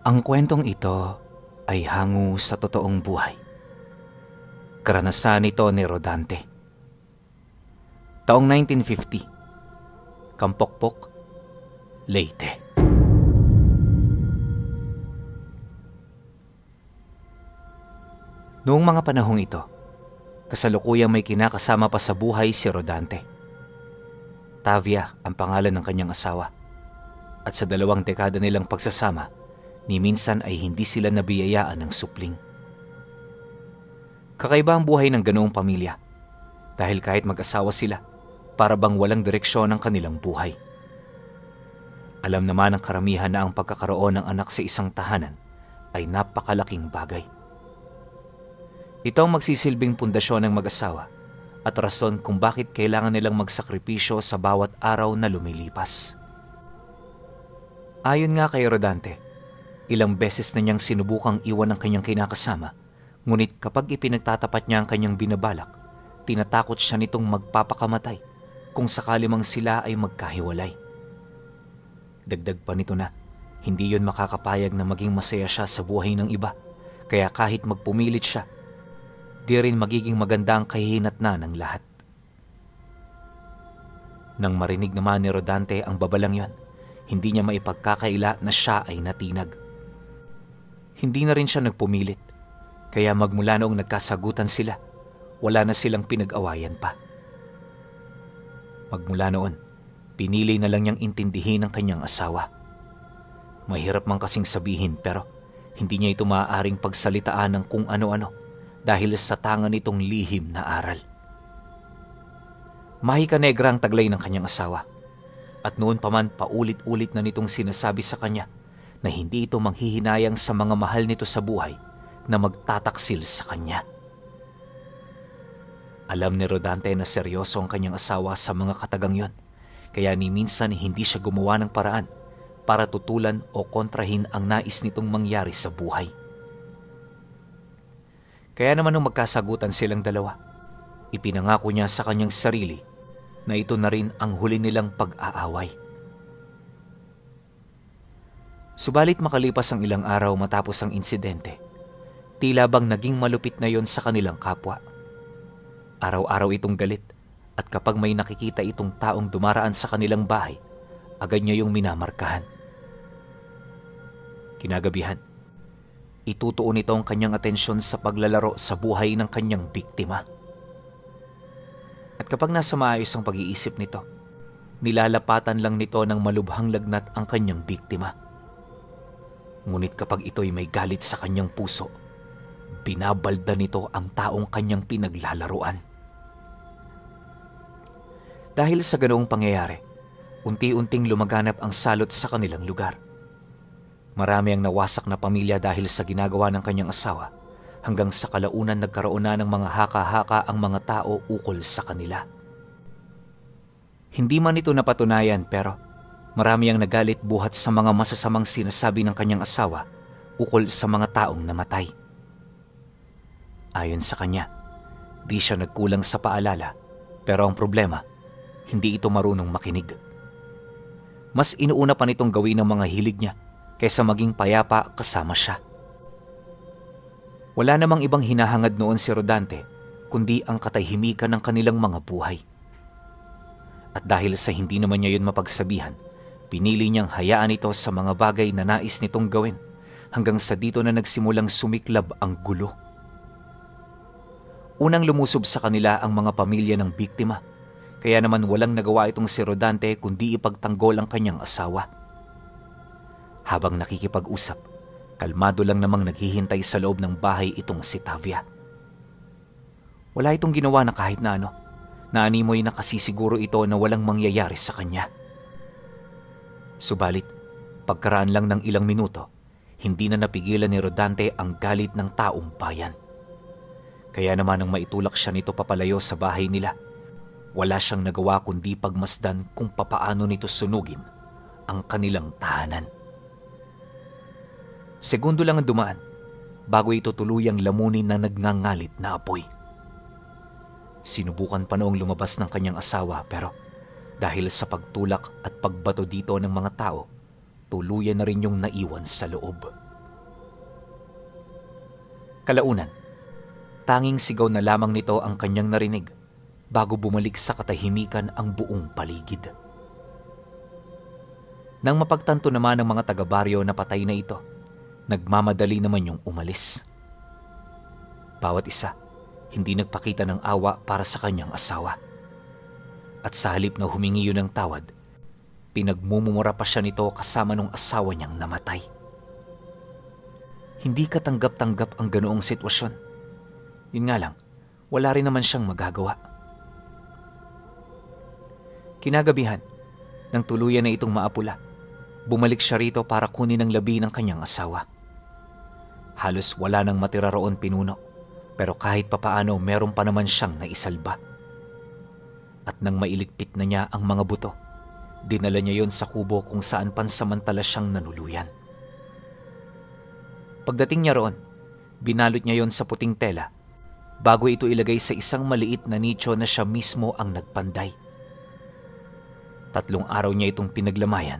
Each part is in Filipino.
Ang kwentong ito ay hango sa totoong buhay. Karanasan ito ni Rodante. Taong 1950, Kampokpok, Leyte. Noong mga panahong ito, kasalukuyang may kinakasama pa sa buhay si Rodante. Tavia ang pangalan ng kanyang asawa. At sa 2 dekada nilang pagsasama, ni minsan ay hindi sila nabiyayaan ng supling. Kakaiba ang buhay ng ganoong pamilya dahil kahit mag-asawa sila, para bang walang direksyon ang kanilang buhay. Alam naman ng karamihan na ang pagkakaroon ng anak sa isang tahanan ay napakalaking bagay. Ito ang magsisilbing pundasyon ng mag-asawa at rason kung bakit kailangan nilang magsakripisyo sa bawat araw na lumilipas. Ayon nga kay Rodante, ilang beses na niyang sinubukang iwan ang kanyang kinakasama, ngunit kapag ipinagtatapat niya ang kanyang binabalak, tinatakot siya nitong magpapakamatay kung sakali mang sila ay magkahiwalay. Dagdag pa nito na, hindi yon makakapayag na maging masaya siya sa buhay ng iba, kaya kahit magpumilit siya, di rin magiging maganda ang kahihinatnan ng lahat. Nang marinig naman ni Rodante ang babalang yon, hindi niya maipagkakaila na siya ay natinag. Hindi na rin siya nagpumilit, kaya magmula noong nagkasagutan sila, wala na silang pinag-awayan pa. Magmula noon, pinili na lang niyang intindihin ang kanyang asawa. Mahirap man kasing sabihin pero hindi niya ito maaaring pagsalitaan ng kung ano-ano dahil sa tanga nitong lihim na aral. Mahika negra ang taglay ng kanyang asawa. At noon pa man paulit-ulit na nitong sinasabi sa kanya na hindi ito manghihinayang sa mga mahal nito sa buhay na magtataksil sa kanya. Alam ni Rodante na seryoso ang kanyang asawa sa mga katagang yon, kaya ni minsan hindi siya gumawa ng paraan para tutulan o kontrahin ang nais nitong mangyari sa buhay. Kaya naman nung magkasagutan silang dalawa, ipinangako niya sa kanyang sarili na ito na rin ang huli nilang pag-aaway. Subalit makalipas ang ilang araw matapos ang insidente, tila bang naging malupit na yon sa kanilang kapwa. Araw-araw itong galit at kapag may nakikita itong taong dumaraan sa kanilang bahay, agad niya yung minamarkahan. Kinagabihan, itutuon ito ang kanyang atensyon sa paglalaro sa buhay ng kanyang biktima. At kapag nasa maayos ang pag-iisip nito, nilalapatan lang nito ng malubhang lagnat ang kanyang biktima. Ngunit kapag ito'y may galit sa kanyang puso, binabalda nito ang taong kanyang pinaglalaruan. Dahil sa ganoong pangyayari, unti-unting lumaganap ang salot sa kanilang lugar. Marami ang nawasak na pamilya dahil sa ginagawa ng kanyang asawa, hanggang sa kalaunan nagkaroon na ng mga haka-haka ang mga tao ukol sa kanila. Hindi man ito napatunayan pero marami ang nagalit buhat sa mga masasamang sinasabi ng kanyang asawa ukol sa mga taong namatay. Ayon sa kanya, di siya nagkulang sa paalala, pero ang problema, hindi ito marunong makinig. Mas inuuna pa nitong gawin ang mga hilig niya kaysa maging payapa kasama siya. Wala namang ibang hinahangad noon si Rodante kundi ang katahimikan ng kanilang mga buhay. At dahil sa hindi naman niya yun mapagsabihan, pinili niyang hayaan ito sa mga bagay na nais nitong gawin hanggang sa dito na nagsimulang sumiklab ang gulo. Unang lumusob sa kanila ang mga pamilya ng biktima, kaya naman walang nagawa itong si Rodante kundi ipagtanggol ang kanyang asawa. Habang nakikipag-usap, kalmado lang namang naghihintay sa loob ng bahay itong si Tavia. Wala itong ginawa na kahit na ano. Naanimoy na kasi siguro ito na walang mangyayari sa kanya. Subalit, pagkaraan lang ng ilang minuto, hindi na napigilan ni Rodante ang galit ng taong bayan. Kaya naman nang maitulak siya nito papalayo sa bahay nila, wala siyang nagawa kundi pagmasdan kung papaano nito sunugin ang kanilang tahanan. Segundo lang ang dumaan bago ito tuluyang lamunin na nagngangalit na apoy. Sinubukan pa noong lumabas ng kanyang asawa pero dahil sa pagtulak at pagbato dito ng mga tao, tuluyan na rin yung naiwan sa loob. Kalaunan, tanging sigaw na lamang nito ang kanyang narinig bago bumalik sa katahimikan ang buong paligid. Nang mapagtanto naman ng mga taga-baryo na patay na ito, nagmamadali naman yung umalis. Bawat isa, hindi nagpakita ng awa para sa kanyang asawa. At sa halip na humingi yun ng tawad, pinagmumura pa siya nito kasama ng asawa niyang namatay. Hindi katanggap-tanggap ang ganoong sitwasyon. Yun nga lang, wala rin naman siyang magagawa. Kinagabihan, nang tuluyan na itong maapula, bumalik siya rito para kunin ang labi ng kanyang asawa. Halos wala nang matira roon pinuno, pero kahit papaano meron pa naman siyang naisalba. At nang mailigpit na niya ang mga buto, dinala niya yon sa kubo kung saan pansamantala siyang nanuluyan. Pagdating niya roon, binalot niya yon sa puting tela bago ito ilagay sa isang maliit na nicho na siya mismo ang nagpanday. 3 araw niya itong pinaglamayan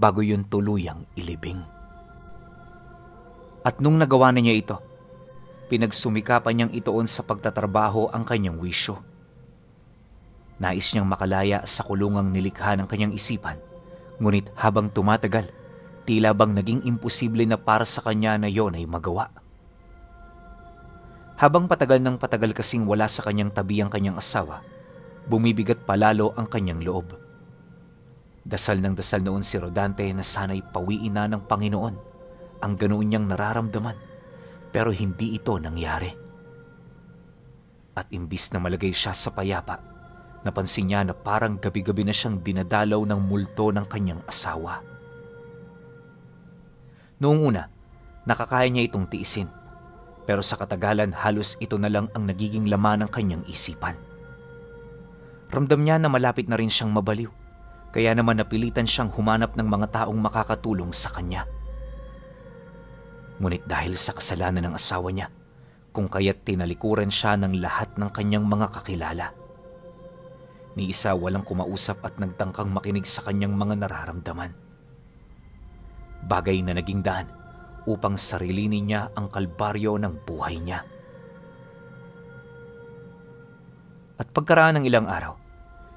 bago yun tuluyang ilibing. At nung nagawa na niya ito, pinagsumikapan niyang ituon sa pagtatrabaho ang kanyang wisyo. Nais niyang makalaya sa kulungang nilikha ng kanyang isipan, ngunit habang tumatagal, tila bang naging imposible na para sa kanya na yon ay magawa. Habang patagal ng patagal kasing wala sa kanyang tabi ang kanyang asawa, bumibigat palalo ang kanyang loob. Dasal ng dasal noon si Rodante na sana'y pawiin na ng Panginoon ang ganoon niyang nararamdaman, pero hindi ito nangyari. At imbis na malagay siya sa payapa, napansin niya na parang gabi-gabi na siyang dinadalaw ng multo ng kanyang asawa. Noong una, nakakaya niya itong tiisin, pero sa katagalan halos ito na lang ang nagiging laman ng kanyang isipan. Ramdam niya na malapit na rin siyang mabaliw, kaya naman napilitan siyang humanap ng mga taong makakatulong sa kanya. Ngunit dahil sa kasalanan ng asawa niya, kung kaya't tinalikuran siya ng lahat ng kanyang mga kakilala. Ni isa walang kumausap at nagtangkang makinig sa kanyang mga nararamdaman. Bagay na naging daan upang sarilinin niya ang kalbaryo ng buhay niya. At pagkaraan ng ilang araw,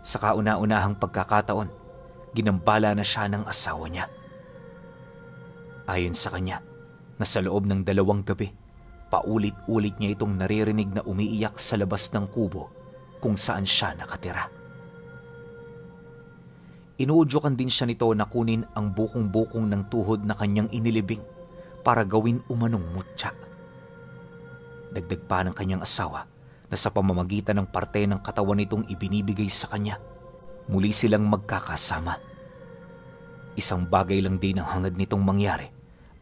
sa kauna-unahang pagkakataon, ginambala na siya ng asawa niya. Ayon sa kanya, na sa loob ng 2 gabi, paulit-ulit niya itong naririnig na umiiyak sa labas ng kubo kung saan siya nakatira. Inuudyokan din siya nito na kunin ang bukong-bukong ng tuhod na kanyang inilibing para gawin umanong mutya. Dagdag pa ng kanyang asawa na sa pamamagitan ng parte ng katawan nitong ibinibigay sa kanya, muli silang magkakasama. Isang bagay lang din ang hangad nitong mangyari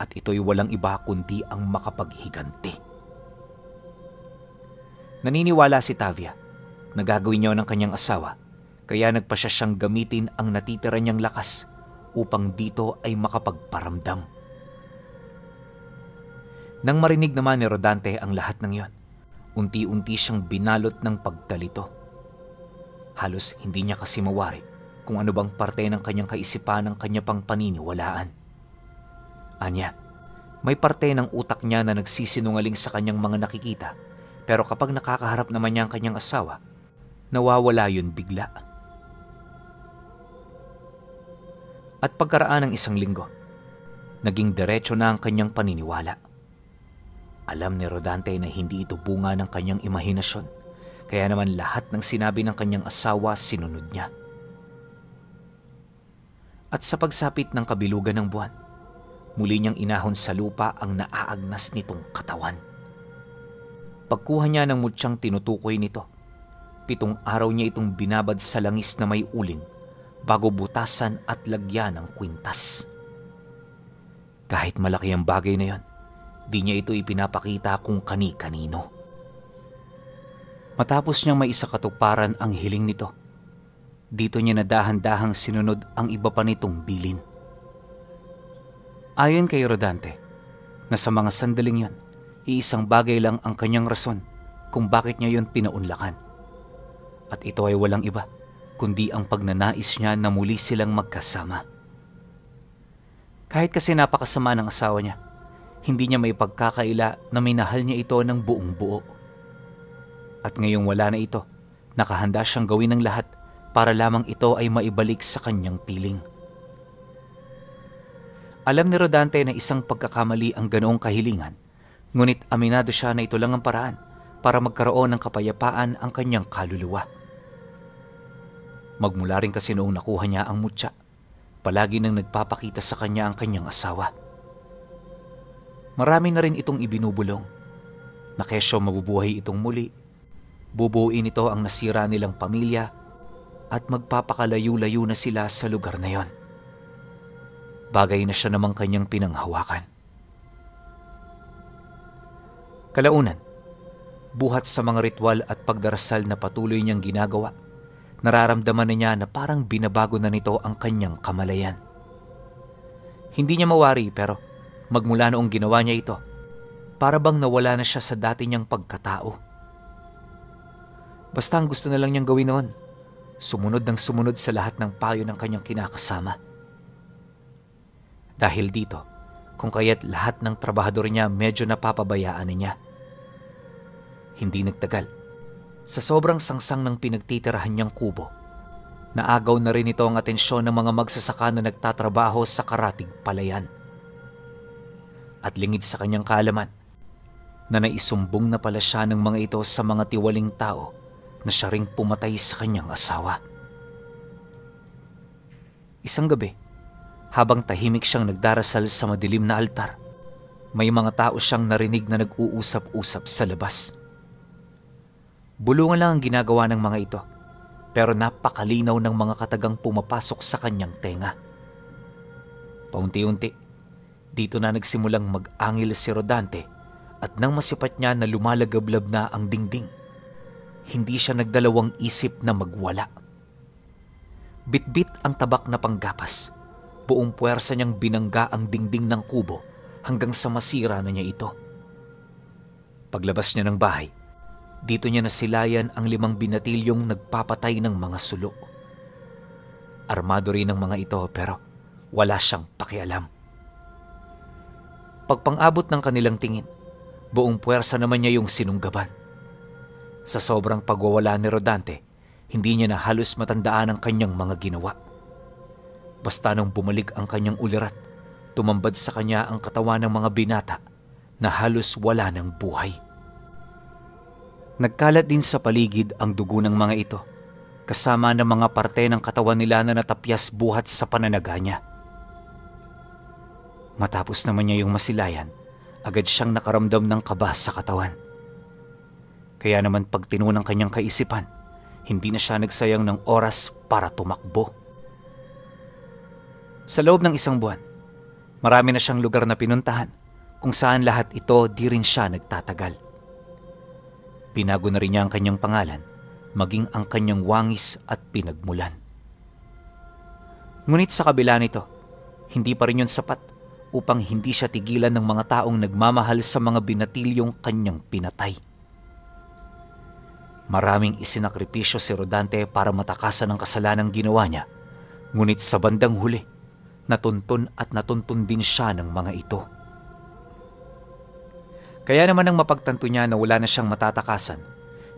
at ito'y walang iba kundi ang makapaghiganti. Naniniwala si Tavia na gagawin niya ng kanyang asawa, kaya nagpasya siyang gamitin ang natitira niyang lakas upang dito ay makapagparamdam. Nang marinig naman ni Rodante ang lahat ng iyon, unti-unti siyang binalot ng pagkalito. Halos hindi niya kasi mawari kung ano bang parte ng kanyang kaisipan ang kanya pang paniniwalaan. Anya, may parte ng utak niya na nagsisinungaling sa kanyang mga nakikita, pero kapag nakakaharap naman niya ang kanyang asawa, nawawala yun bigla. At pagkaraan ng 1 linggo, naging diretso na ang kanyang paniniwala. Alam ni Rodante na hindi ito bunga ng kanyang imahinasyon, kaya naman lahat ng sinabi ng kanyang asawa sinunod niya. At sa pagsapit ng kabilugan ng buwan, muli niyang inahon sa lupa ang naaagnas nitong katawan. Pagkuha niya ng mutyang tinutukoy nito, 7 araw niya itong binabad sa langis na may uling bago butasan at lagyan ng kwintas. Kahit malaki ang bagay na yon, di niya ito ipinapakita kung kani-kanino. Matapos niyang maisakatuparan ang hiling nito, dito niya na dahan-dahang sinunod ang iba pa nitong bilin. Ayon kay Rodante, na sa mga sandaling yon, iisang bagay lang ang kanyang rason kung bakit niya yon pinaunlakan. At ito ay walang iba, kundi ang pagnanais niya na muli silang magkasama. Kahit kasi napakasama ng asawa niya, Hindi niya may pagkakaila na minahal niya ito ng buong buo. At ngayong wala na ito, nakahanda siyang gawin ng lahat para lamang ito ay maibalik sa kanyang piling. Alam ni Rodante na isang pagkakamali ang ganoong kahilingan, ngunit aminado siya na ito lang ang paraan para magkaroon ng kapayapaan ang kanyang kaluluwa. Magmula rin kasi noong nakuha niya ang mutya, palagi nang nagpapakita sa kanya ang kanyang asawa. Marami na rin itong ibinubulong, na kesyo mabubuhay itong muli, bubuuin ito ang nasira nilang pamilya at magpapakalayo-layo na sila sa lugar na yon. Bagay na siya namang kanyang pinanghawakan. Kalaunan, buhat sa mga ritual at pagdarasal na patuloy niyang ginagawa, nararamdaman na niya na parang binabago na nito ang kanyang kamalayan. Hindi niya mawari pero magmula noong ginawa niya ito, para bang nawala na siya sa dati niyang pagkatao. Basta ang gusto na lang niyang gawin noon, sumunod ng sumunod sa lahat ng payo ng kanyang kinakasama. Dahil dito, kung kaya't lahat ng trabahador niya medyo napapabayaan niya. Hindi nagtagal, sa sobrang sangsang ng pinagtitirahan niyang kubo, naagaw na rin ito ang atensyon ng mga magsasaka na nagtatrabaho sa karatig palayan. At lingid sa kanyang kaalaman, na naisumbong na pala siya ng mga ito sa mga tiwaling tao na siya ring pumatay sa kanyang asawa. Isang gabi, habang tahimik siyang nagdarasal sa madilim na altar, may mga tao siyang narinig na nag-uusap-usap sa labas. Bulungan lang ang ginagawa ng mga ito, pero napakalinaw ng mga katagang pumapasok sa kanyang tenga. Paunti-unti, dito na nagsimulang mag-angil si Rodante at nang masipat niya na lumalagablab na ang dingding, hindi siya nagdalawang isip na magwala. Bitbit ang tabak na panggapas. Buong puwersa niyang binangga ang dingding ng kubo hanggang sa masira na niya ito. Paglabas niya ng bahay, dito niya nasilayan ang 5 binatilyong nagpapatay ng mga sulo. Armado rin ang mga ito pero wala siyang pakialam. Pagpang-abot ng kanilang tingin, buong puwersa naman niya yung sinunggaban. Sa sobrang pagwawala ni Rodante, hindi niya na halos matandaan ang kanyang mga ginawa. Basta nung bumalik ang kanyang ulirat, tumambad sa kanya ang katawan ng mga binata na halos wala ng buhay. Nagkalat din sa paligid ang dugo ng mga ito, kasama ng mga parte ng katawan nila na natapyas buhat sa pananaga niya. Matapos naman niya yung masilayan, agad siyang nakaramdam ng kaba sa katawan. Kaya naman pag tinunang kanyang kaisipan, hindi na siya nagsayang ng oras para tumakbo. Sa loob ng 1 buwan, marami na siyang lugar na pinuntahan kung saan lahat ito di rin siya nagtatagal. Binago na rin niya ang kanyang pangalan, maging ang kanyang wangis at pinagmulan. Ngunit sa kabila nito, hindi pa rin yun sapat upang hindi siya tigilan ng mga taong nagmamahal sa mga binatilyong kanyang pinatay. Maraming isinakripisyo si Rodante para matakasan ang kasalanang ginawa niya, ngunit sa bandang huli, natuntun at natuntun din siya ng mga ito. Kaya naman nang mapagtanto niya na wala na siyang matatakasan,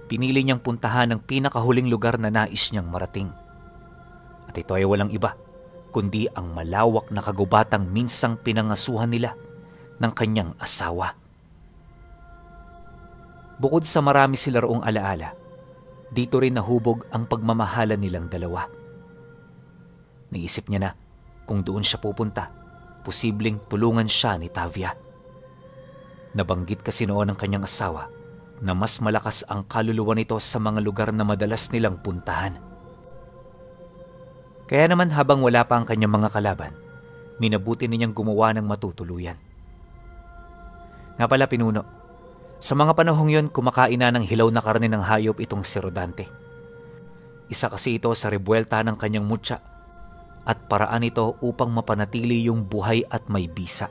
pinili niyang puntahan ang pinakahuling lugar na nais niyang marating. At ito ay walang iba, kundi ang malawak na kagubatang minsang pinangasuhan nila ng kanyang asawa. Bukod sa marami sila roong alaala, dito rin nahubog ang pagmamahalan nilang dalawa. Naisip niya na, kung doon siya pupunta, posibleng tulungan siya ni Tavia. Nabanggit kasi noon ng kanyang asawa na mas malakas ang kaluluwa nito sa mga lugar na madalas nilang puntahan. Kaya naman habang wala pa ang kanyang mga kalaban, minabuti niyang gumawa ng matutuluyan. Nga pala pinuno, sa mga panahong yon kumakain na ng hilaw na karne ng hayop itong si Rodante. Isa kasi ito sa rebuelta ng kanyang mutya at paraan ito upang mapanatili yung buhay at may bisa.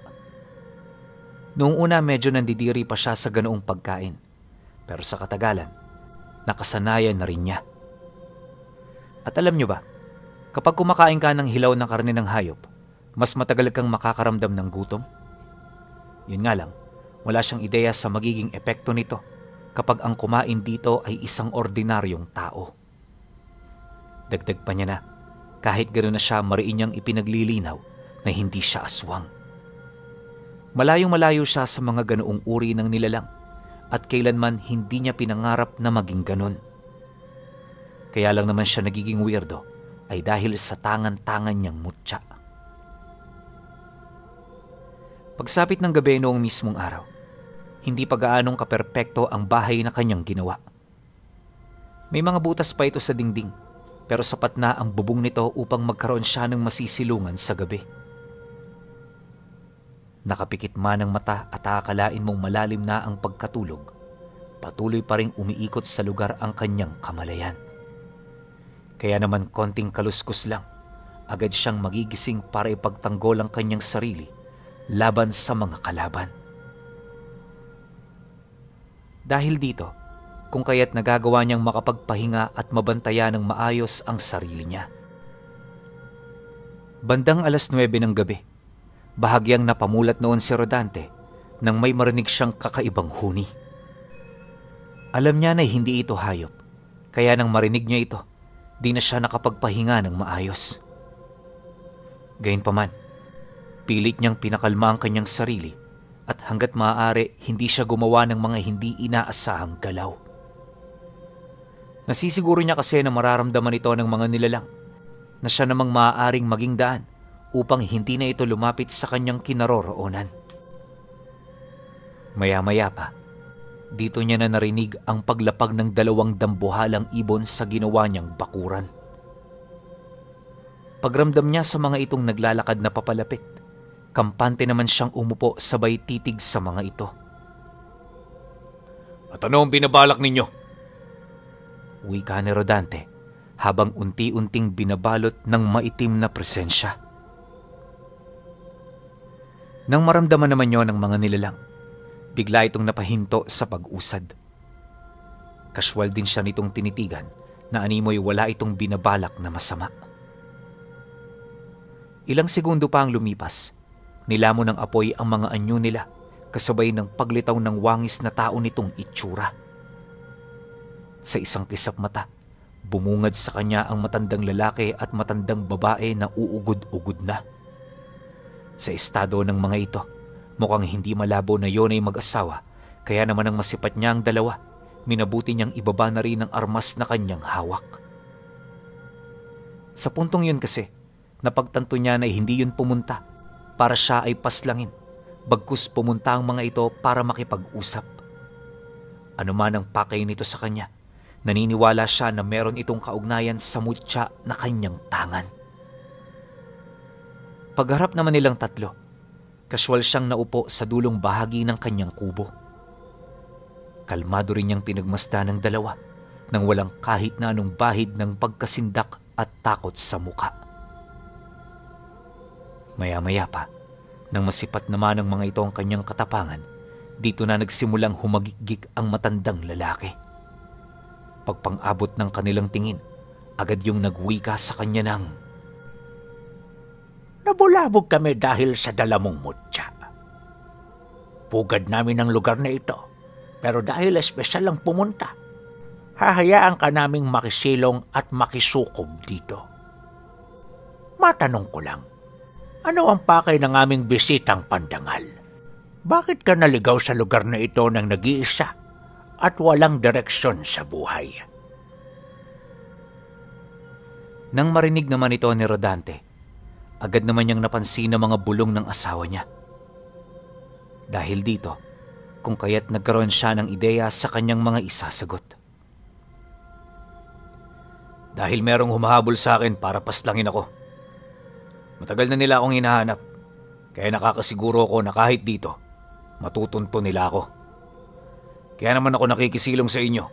Noong una medyo nandidiri pa siya sa ganoong pagkain, pero sa katagalan, nakasanayan na rin niya. At alam niyo ba, kapag kumakain ka ng hilaw na karne ng hayop, mas matagal kang makakaramdam ng gutom? Yun nga lang, wala siyang ideya sa magiging epekto nito kapag ang kumain dito ay isang ordinaryong tao. Dagdag pa niya na, kahit gano'n na siya, mariin niyang ipinaglilinaw na hindi siya aswang. Malayong malayo siya sa mga ganoong uri ng nilalang at kailanman hindi niya pinangarap na maging ganun. Kaya lang naman siya nagiging weirdo ay dahil sa tangan-tangan niyang mutya. Pagsapit ng gabi noong mismong araw, hindi pa gaanong kaperpekto ang bahay na kanyang ginawa. May mga butas pa ito sa dingding, pero sapat na ang bubong nito upang magkaroon siya ng masisilungan sa gabi. Nakapikit man ang mata at akalain mong malalim na ang pagkatulog, patuloy pa ring umiikot sa lugar ang kanyang kamalayan. Kaya naman konting kaluskus lang, agad siyang magigising para ipagtanggol ang kanyang sarili laban sa mga kalaban. Dahil dito, kung kaya't nagagawa niyang makapagpahinga at mabantayan ng maayos ang sarili niya. Bandang 9:00 ng gabi, bahagyang napamulat noon si Rodante nang may marinig siyang kakaibang huni. Alam niya na hindi ito hayop, kaya nang marinig niya ito, di na siya nakapagpahinga ng maayos. Gayunpaman, pilit niyang pinakalma ang kanyang sarili at hanggat maaari hindi siya gumawa ng mga hindi inaasahang galaw. Nasisiguro niya kasi na mararamdaman ito ng mga nilalang na siya namang maaaring maging daan upang hindi na ito lumapit sa kanyang kinaroroonan. Maya-maya pa, dito niya na narinig ang paglapag ng 2 dambuhalang ibon sa ginawa niyang bakuran. Pagramdam niya sa mga itong naglalakad na papalapit, kampante naman siyang umupo sabay titig sa mga ito. "At ano ang binabalak ninyo?" wika ni Rodante habang unti-unting binabalot ng maitim na presensya. Nang maramdaman naman yon ng mga nilalang, bigla itong napahinto sa pag-usad. Kaswal din siya nitong tinitigan na animoy wala itong binabalak na masama. Ilang segundo pa ang lumipas, nilamon ng apoy ang mga anyo nila kasabay ng paglitaw ng wangis na tao nitong itsura. Sa isang kisap mata, bumungad sa kanya ang matandang lalaki at matandang babae na uugod-ugod na. Sa estado ng mga ito, mukhang hindi malabo na yon ay mag-asawa, kaya naman ang masipat niya ang dalawa, minabuti niyang ibaba na rin ang armas na kanyang hawak. Sa puntong yun kasi, napagtanto niya na hindi yun pumunta para siya ay paslangin, bagkus pumunta ang mga ito para makipag-usap. Ano man ang pakay nito sa kanya, naniniwala siya na meron itong kaugnayan sa mutya na kanyang tangan. Pagharap naman nilang tatlo, kaswal siyang naupo sa dulong bahagi ng kanyang kubo. Kalmado rin niyang pinagmasdan ng dalawa nang walang kahit na anong bahid ng pagkasindak at takot sa muka. Maya-maya pa, nang masipat naman ng mga ito ang kanyang katapangan, dito na nagsimulang humagigik ang matandang lalaki. Pagpang-abot ng kanilang tingin, agad yung nagwika sa kanya ng, "Nabulabog kami dahil sa dala mong mutya. Pugad namin ang lugar na ito, pero dahil espesyal ang pumunta, hahayaan ka naming makisilong at makisukob dito. Matanong ko lang, ano ang pakay ng aming bisitang pandangal? Bakit ka naligaw sa lugar na ito nang nag-iisa at walang direksyon sa buhay?" Nang marinig naman ito ni Rodante, agad naman niyang napansin ang mga bulong ng asawa niya. Dahil dito, kung kaya't nagkaroon siya ng ideya sa kanyang mga isasagot. "Dahil merong humahabol sa akin para paslangin ako. Matagal na nila akong hinahanap, kaya nakakasiguro ako na kahit dito, matutunto nila ako. Kaya naman ako nakikisilong sa inyo,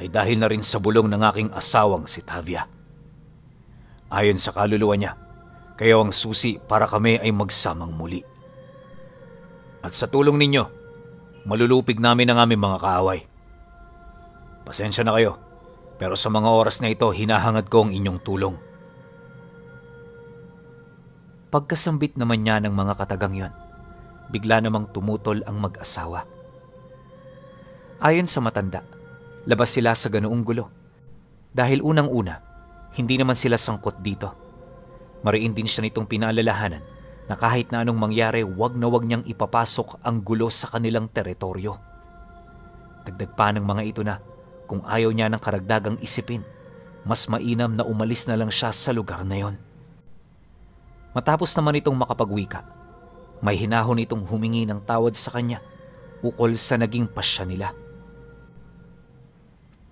ay dahil na rin sa bulong ng aking asawang si Tavia. Ayon sa kaluluwa niya, kayo ang susi para kami ay magsamang muli. At sa tulong ninyo, malulupig namin ang aming mga kaaway. Pasensya na kayo, pero sa mga oras na ito, hinahangad ko ang inyong tulong." Pagkasambit naman niya ng mga katagang yon, bigla namang tumutol ang mag-asawa. Ayon sa matanda, labas sila sa ganoong gulo. Dahil unang-una, hindi naman sila sangkot dito. Mariin din siya nitong pinaalalahanan na kahit na anong mangyari, wag na wag niyang ipapasok ang gulo sa kanilang teritoryo. Dagdag pa ng mga ito na kung ayaw niya ng karagdagang isipin, mas mainam na umalis na lang siya sa lugar na yon. Matapos naman itong makapagwika, may hinahon itong humingi ng tawad sa kanya ukol sa naging pasya nila.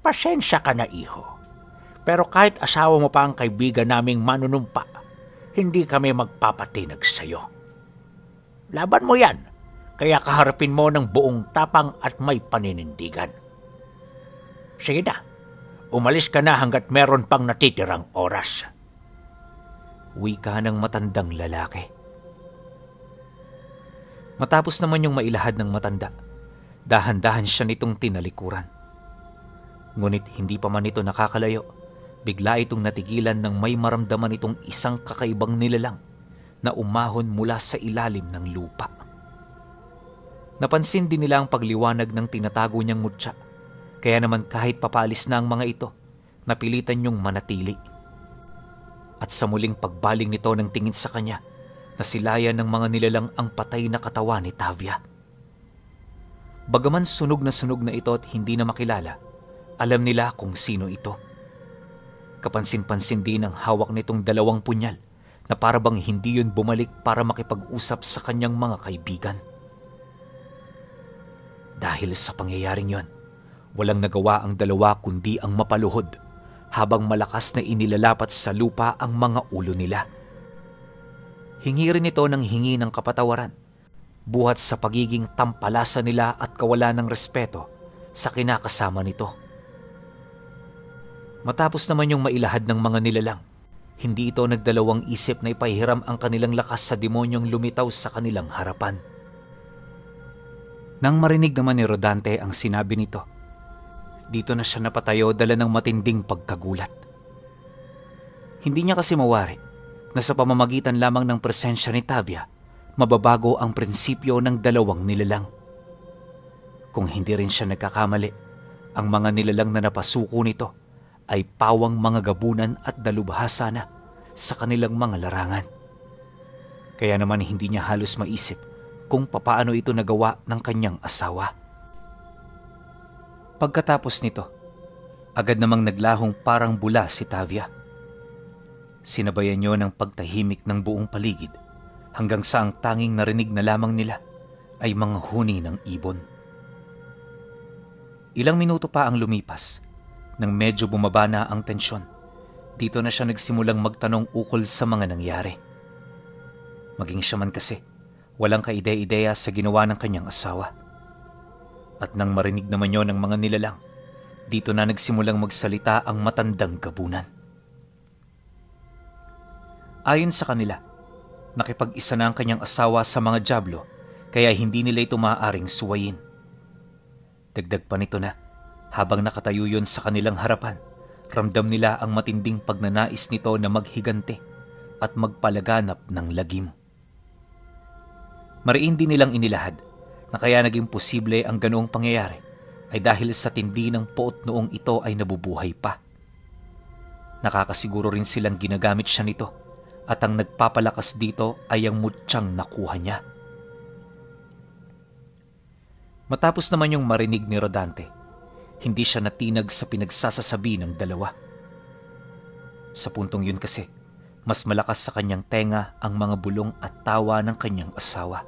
Pasensya ka na, iho. Pero kahit asawa mo pa ang kaibigan naming manunumpa, hindi kami magpapatinag sa'yo. Laban mo yan, kaya kaharapin mo ng buong tapang at may paninindigan. Sige na, umalis ka na hanggat meron pang natitirang oras. Wika ng matandang lalaki. Matapos naman yung mailahad ng matanda, dahan-dahan siya nitong tinalikuran. Ngunit hindi pa man ito nakakalayo, bigla itong natigilan nang may maramdaman itong isang kakaibang nilalang na umahon mula sa ilalim ng lupa. Napansin din nila ang pagliwanag ng tinatago niyang mutya, kaya naman kahit papaalis na ang mga ito, napilitan niyong manatili. At sa muling pagbaling nito ng tingin sa kanya, nasilayan ng mga nilalang ang patay na katawan ni Tavia. Bagaman sunog na ito at hindi na makilala, alam nila kung sino ito. Kapansin-pansin din ang hawak nitong 2 punyal na parabang hindi yun bumalik para makipag-usap sa kanyang mga kaibigan. Dahil sa pangyayaring yon, walang nagawa ang 2 kundi ang mapaluhod habang malakas na inilalapat sa lupa ang mga ulo nila. Hingi rin ito ng hingi ng kapatawaran, buhat sa pagiging tampalasa nila at kawalan ng respeto sa kinakasama nito. Matapos naman yung mailahad ng mga nilalang, hindi ito nagdalawang isip na ipahiram ang kanilang lakas sa demonyong lumitaw sa kanilang harapan. Nang marinig naman ni Rodante ang sinabi nito, dito na siya napatayo dala ng matinding pagkagulat. Hindi niya kasi mawari na sa pamamagitan lamang ng presensya ni Tavia, mababago ang prinsipyo ng 2 nilalang. Kung hindi rin siya nagkakamali, ang mga nilalang na napasuko nito ay pawang mga gabunan at dalubhasa na sa kanilang mga larangan. Kaya naman hindi niya halos maisip kung papaano ito nagawa ng kanyang asawa. Pagkatapos nito, agad namang naglahong parang bula si Tavia. Sinabayan niyo ng pagtahimik ng buong paligid hanggang sa ang tanging narinig na lamang nila ay mga huni ng ibon. Ilang minuto pa ang lumipas nang medyo bumaba na ang tensyon. Dito na siya nagsimulang magtanong ukol sa mga nangyari. Maging siya man kasi, walang kaide-ideya sa ginawa ng kanyang asawa. At nang marinig naman yon ng mga nilalang, dito na nagsimulang magsalita ang matandang gabunan. Ayon sa kanila, nakipag-isa na ang kanyang asawa sa mga dyablo kaya hindi nila ito maaaring suwayin. Dagdag pa nito na, habang nakatayo yun sa kanilang harapan, ramdam nila ang matinding pagnanais nito na maghigante at magpalaganap ng lagim. Mariin din nilang inilahad na kaya naging posible ang ganoong pangyayari ay dahil sa tindi ng poot noong ito ay nabubuhay pa. Nakakasiguro rin silang ginagamit siya nito at ang nagpapalakas dito ay ang mutsyang nakuha niya. Matapos naman yung marinig ni Rodante, hindi siya natinag sa pinagsasasabi ng 2. Sa puntong yun kasi, mas malakas sa kanyang tenga ang mga bulong at tawa ng kanyang asawa.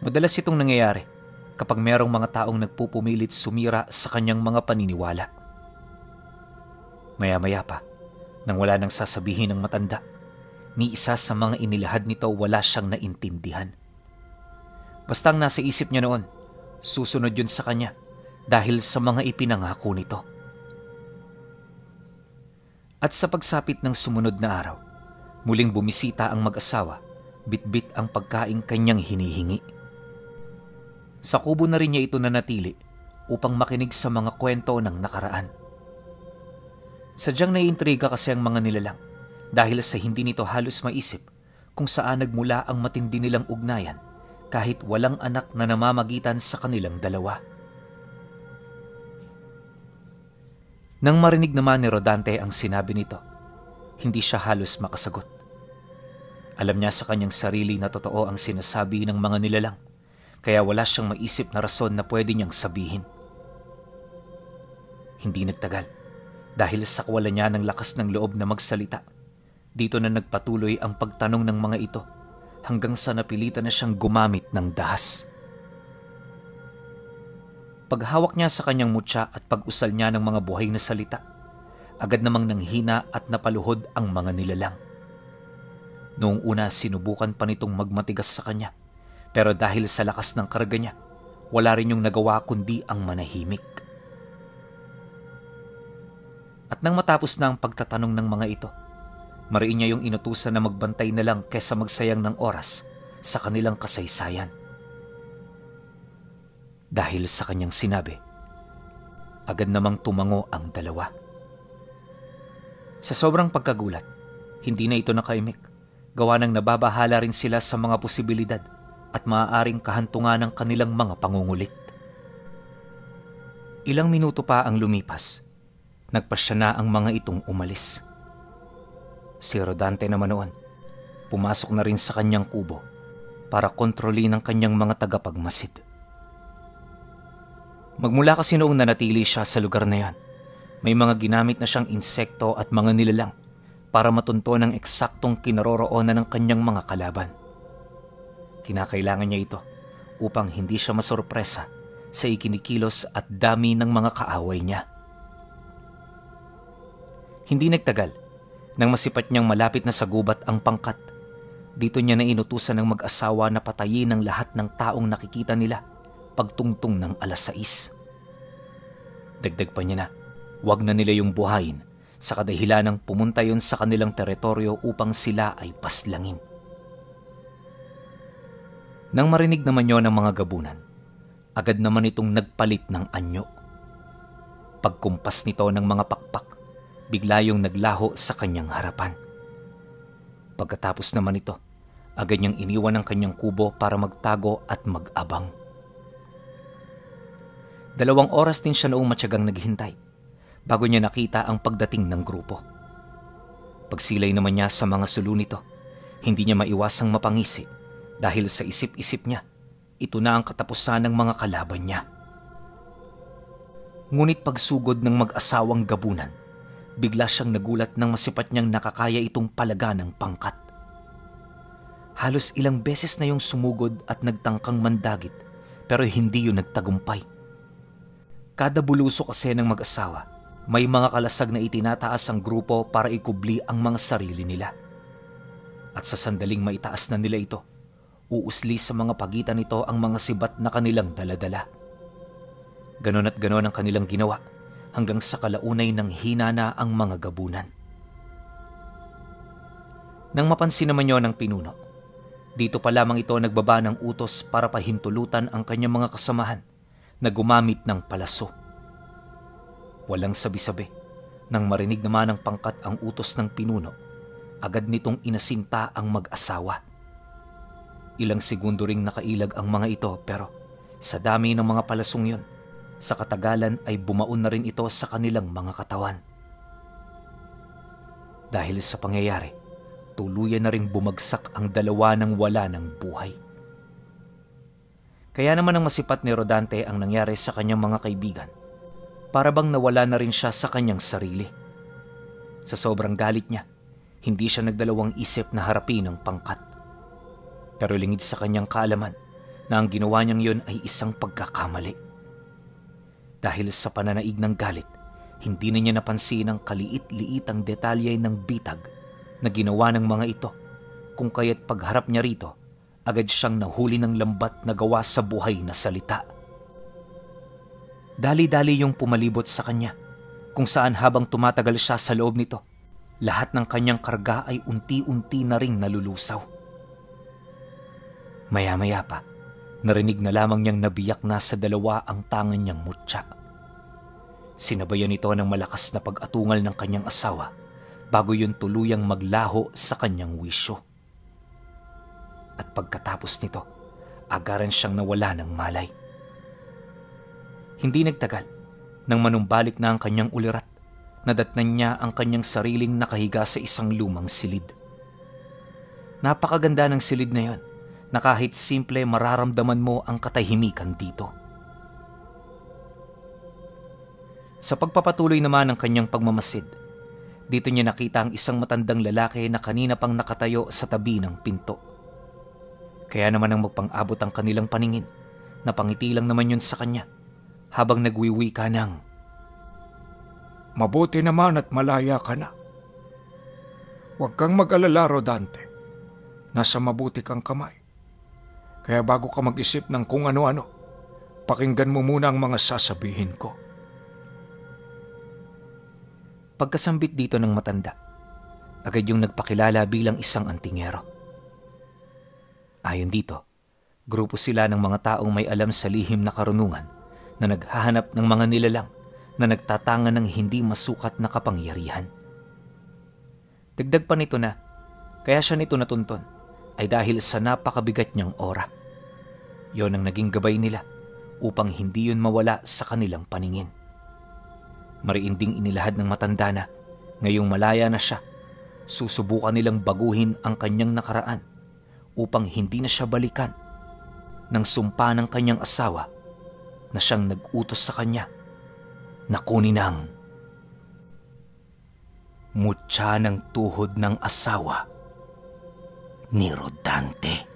Madalas itong nangyayari kapag merong mga taong nagpupumilit sumira sa kanyang mga paniniwala. Maya-maya pa, nang wala nang sasabihin ng matanda, ni isa sa mga inilahad nito wala siyang naintindihan. Basta ang nasa isip niya noon, susunod yun sa kanya dahil sa mga ipinangako nito. At sa pagsapit ng sumunod na araw, muling bumisita ang mag-asawa, bitbit ang pagkaing kanyang hinihingi. Sa kubo na rin niya ito nanatili upang makinig sa mga kwento ng nakaraan. Sadyang naiintriga kasi ang mga nilalang dahil sa hindi nito halos maisip kung saan nagmula ang matindi nilang ugnayan kahit walang anak na namamagitan sa kanilang dalawa. Nang marinig naman ni Rodante ang sinabi nito, hindi siya halos makasagot. Alam niya sa kanyang sarili na totoo ang sinasabi ng mga nilalang, kaya wala siyang maisip na rason na pwede niyang sabihin. Hindi nagtagal, dahil sa kawalan niya ng lakas ng loob na magsalita. Dito na nagpatuloy ang pagtanong ng mga ito hanggang sa napilitan na siyang gumamit ng dahas. Paghawak niya sa kanyang mutya at pag-usal niya ng mga buhay na salita, agad namang nanghina at napaluhod ang mga nilalang. Noong una sinubukan pa nitong magmatigas sa kanya, pero dahil sa lakas ng karga niya, wala rin yung nagawa kundi ang manahimik. At nang matapos na ang pagtatanong ng mga ito, mariin niya yung inutusan na magbantay na lang kaysa magsayang ng oras sa kanilang kasaysayan. Dahil sa kanyang sinabi, agad namang tumango ang dalawa. Sa sobrang pagkagulat, hindi na ito nakaimik, gawa ng nababahala rin sila sa mga posibilidad at maaaring kahantungan ng kanilang mga pangungulit. Ilang minuto pa ang lumipas, nagpasya na ang mga itong umalis. Si Rodante naman noon, pumasok na rin sa kanyang kubo para kontrolin ang kanyang mga tagapagmasid. Magmula kasi noong nanatili siya sa lugar na yan, may mga ginamit na siyang insekto at mga nilalang para matunto ng eksaktong kinaroroonan ng kanyang mga kalaban. Kinakailangan niya ito upang hindi siya masorpresa sa ikinikilos at dami ng mga kaaway niya. Hindi nagtagal, nang masipat niyang malapit na sa gubat ang pangkat, dito niya na inutusan ng mag-asawa na patayin ang lahat ng taong nakikita nila pagtungtong ng 6:00. Dagdag pa niya na, wag na nila yung buhayin sa kadahilan ng pumunta yon sa kanilang teritoryo upang sila ay paslangin. Nang marinig naman yon ng mga gabunan, agad naman itong nagpalit ng anyo. Pagkumpas nito ng mga pakpak, bigla yung naglaho sa kanyang harapan. Pagkatapos naman ito, agad niyang iniwan ang kanyang kubo para magtago at mag-abang. 2 oras din siya noong matyagang naghintay bago niya nakita ang pagdating ng grupo. Pagsilay naman niya sa mga sulo nito, hindi niya maiwasang mapangisi dahil sa isip-isip niya, ito na ang katapusan ng mga kalaban niya. Ngunit pagsugod ng mag-asawang gabunan, bigla siyang nagulat nang masipat niyang nakakaya itong palaga ng pangkat. Halos ilang beses na yung sumugod at nagtangkang mandagit pero hindi yun nagtagumpay. Kada buluso kasi ng mag-asawa, may mga kalasag na itinataas ang grupo para ikubli ang mga sarili nila. At sa sandaling maitaas na nila ito, uusli sa mga pagitan nito ang mga sibat na kanilang daladala. Ganon at ganon ang kanilang ginawa hanggang sa kalaunay ng hina na ang mga gabunan. Nang mapansin naman yon ng pinuno, dito pa lamang ito nagbaba ng utos para pahintulutan ang kanyang mga kasamahan na gumamit ng palaso. Walang sabi-sabi, nang marinig naman ng pangkat ang utos ng pinuno, agad nitong inasinta ang mag-asawa. Ilang segundo ring nakailag ang mga ito pero sa dami ng mga palasong yon, sa katagalan ay bumaon na rin ito sa kanilang mga katawan. Dahil sa pangyayari, tuluyan na ring bumagsak ang dalawa nang wala ng buhay. Kaya naman ang masipat ni Rodante ang nangyari sa kanyang mga kaibigan, para bang nawala na rin siya sa kanyang sarili. Sa sobrang galit niya, hindi siya nagdalawang isip na harapin ang pangkat. Pero lingid sa kanyang kaalaman na ang ginawa niyang yun ay isang pagkakamali. Dahil sa pananaig ng galit, hindi na niya napansin ang kaliit-liitang detalye ng bitag na ginawa ng mga ito, kung kaya't pagharap niya rito, agad siyang nahuli ng lambat na gawa sa buhay na salita. Dali-dali yung pumalibot sa kanya, kung saan habang tumatagal siya sa loob nito, lahat ng kanyang karga ay unti-unti na ring nalulusaw. Maya-maya pa, narinig na lamang niyang nabiyak na sa dalawa ang tangan niyang mutya. Sinabayan ito ng malakas na pag-atungal ng kanyang asawa bago yun tuluyang maglaho sa kanyang wisyo. At pagkatapos nito, agaran siyang nawala ng malay. Hindi nagtagal, nang manumbalik na ang kanyang ulirat, nadatnan niya ang kanyang sariling nakahiga sa isang lumang silid. Napakaganda ng silid na yon, na kahit simple mararamdaman mo ang katahimikan dito. Sa pagpapatuloy naman ng kanyang pagmamasid, dito niya nakita ang isang matandang lalaki na kanina pang nakatayo sa tabi ng pinto. Kaya naman ang magpang-abot ang kanilang paningin, napangiti lang naman yun sa kanya habang nagwiwi ka ng, "Mabuti naman at malaya ka na. Huwag kang mag-alala, Rodante. Nasa mabuti kang kamay. Kaya bago ka mag-isip ng kung ano-ano, pakinggan mo muna ang mga sasabihin ko." Pagkasambit dito ng matanda, agad yung nagpakilala bilang isang antingero. Ayon dito, grupo sila ng mga taong may alam sa lihim na karunungan na naghahanap ng mga nilalang na nagtatangan ng hindi masukat na kapangyarihan. Dagdag pa nito na, kaya siya nito natunton ay dahil sa napakabigat niyang aura. Yon ang naging gabay nila upang hindi yun mawala sa kanilang paningin. Mariinding inilahad ng matanda na ngayong malaya na siya, susubukan nilang baguhin ang kanyang nakaraan upang hindi na siya balikan ng sumpa ng kanyang asawa na siyang nag-utos sa kanya na kunin ang mutya ng tuhod ng asawa ni Rodante.